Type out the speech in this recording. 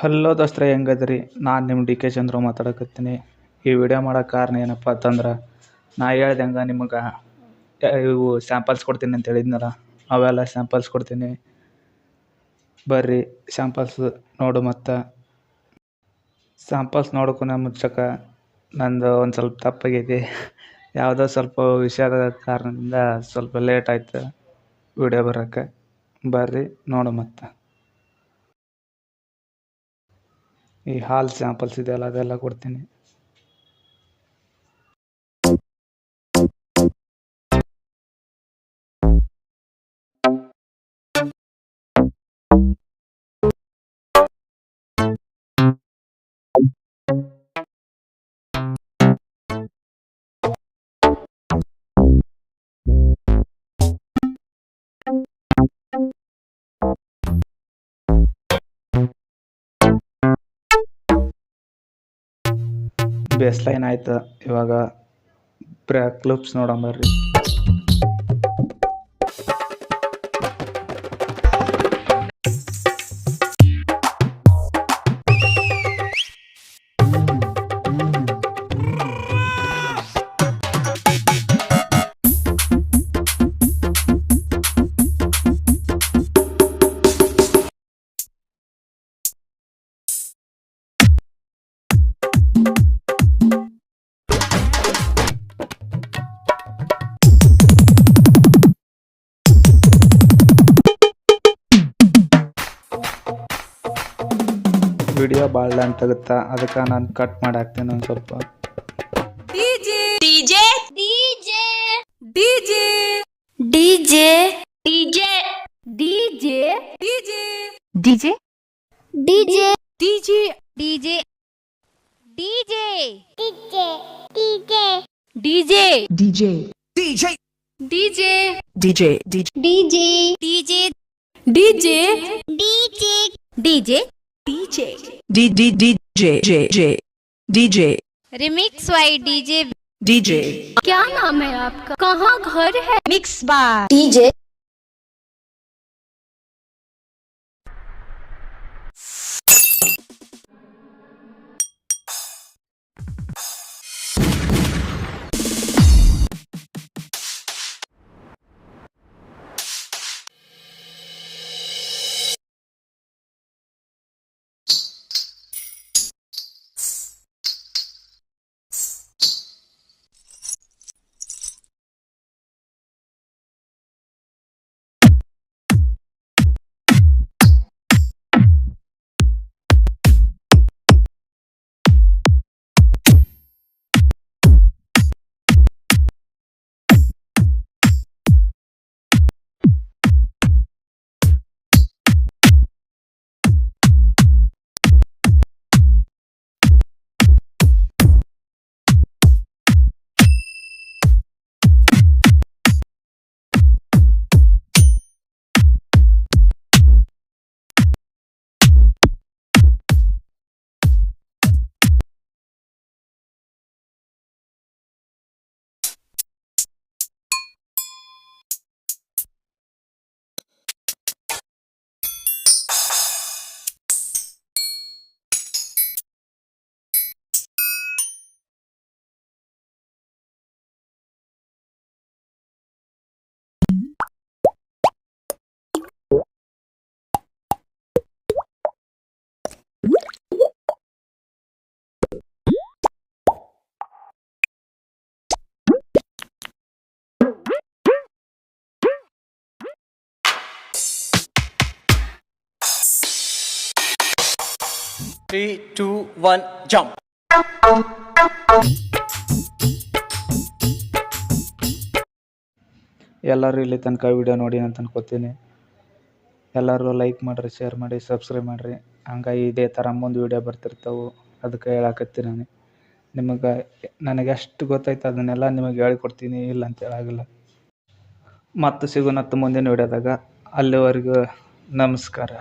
Hello ದೋಸ್ತ್ರೆ, ಹೆಂಗದ್ರಿ? ನಾನು ನಿಮ್ಮ D K Chandru ಮಾತಾಡಕತ್ತೀನಿ. ಈ ವಿಡಿಯೋ ಮಾಡೋಕೆ ಕಾರಣ ಏನಪ್ಪ ಅಂತಂದ್ರೆ, ನಾ ಹೇಳ್ದಂಗೆ ನಿಮಗೆ ಇವು ಸ್ಯಾಂಪಲ್ಸ್ ಕೊಡ್ತೀನಿ ಅಂತ ಹೇಳಿದ್ನಲ್ಲ, ಅವೆಲ್ಲ ಸ್ಯಾಂಪಲ್ಸ್ ಕೊಡ್ತೀನಿ. ಬರ್ರಿ ಸ್ಯಾಂಪಲ್ಸ್ ನೋಡು. ಮತ್ತು ಸ್ಯಾಂಪಲ್ಸ್ ನೋಡೋಕ್ಕೂ ಮುಂಚೆಕ ನಂದು ಒಂದು ಸ್ವಲ್ಪ ತಪ್ಪಾಗೈತಿ. ಯಾವುದೋ ಸ್ವಲ್ಪ ವಿಷಯದ ಕಾರಣದಿಂದ ಸ್ವಲ್ಪ ಲೇಟ್ ಆಯ್ತು ವಿಡಿಯೋ ಬರೋಕ್ಕೆ. ಬರ್ರಿ ನೋಡು. ಮತ್ತು ಈ ಹಾಲ್ ಸ್ಯಾಂಪಲ್ಸ್ ಇದೆಯಲ್ಲ, ಅದೆಲ್ಲ ಕೊಡ್ತೀನಿ. ಬೇಸ್ ಲೈನ್ ಆಯ್ತು. ಇವಾಗ ಕ್ಲಿಪ್ಸ್ ನೋಡಂಬರ್ರಿ. ವಿಡಿಯೋ ಭಾಳ ಲೆಂತ್ ಆಗುತ್ತೆ, ಅದಕ್ಕೆ ನಾನು ಕಟ್ ಮಾಡಿ ಹಾಕ್ತೀನಿ ಒಂದು ಸ್ವಲ್ಪ. Remix by DJ. क्या नाम है आपका? कहाँ घर है? मिक्स बार DJ. Three, two, one, jump. ಎಲ್ಲರೂ ಇಲ್ಲಿ ತನಕ ವಿಡಿಯೋ ನೋಡಿ ಅಂತ ಅನ್ಕೋತೀನಿ. ಎಲ್ಲರೂ ಲೈಕ್ ಮಾಡಿರಿ, ಶೇರ್ ಮಾಡಿ, ಸಬ್ಸ್ಕ್ರೈಬ್ ಮಾಡಿರಿ. ಹಂಗಾಗಿ ಇದೇ ಥರ ಮುಂದೆ ವಿಡಿಯೋ ಬರ್ತಿರ್ತಾವೆ. ಅದಕ್ಕೆ ಹೇಳಕತ್ತೀನಿ ನಿಮಗೆ. ನನಗೆ ಎಷ್ಟು ಗೊತ್ತಾಯ್ತು ಅದನ್ನೆಲ್ಲ ನಿಮಗೆ ಹೇಳಿಕೊಡ್ತೀನಿ, ಇಲ್ಲ ಅಂತ ಹೇಳಾಗಿಲ್ಲ. ಮತ್ತು ಸಿಗೋಣತ್ತು ಮುಂದಿನ ವಿಡಿಯೋದಾಗ. ಅಲ್ಲಿವರೆಗೂ ನಮಸ್ಕಾರ.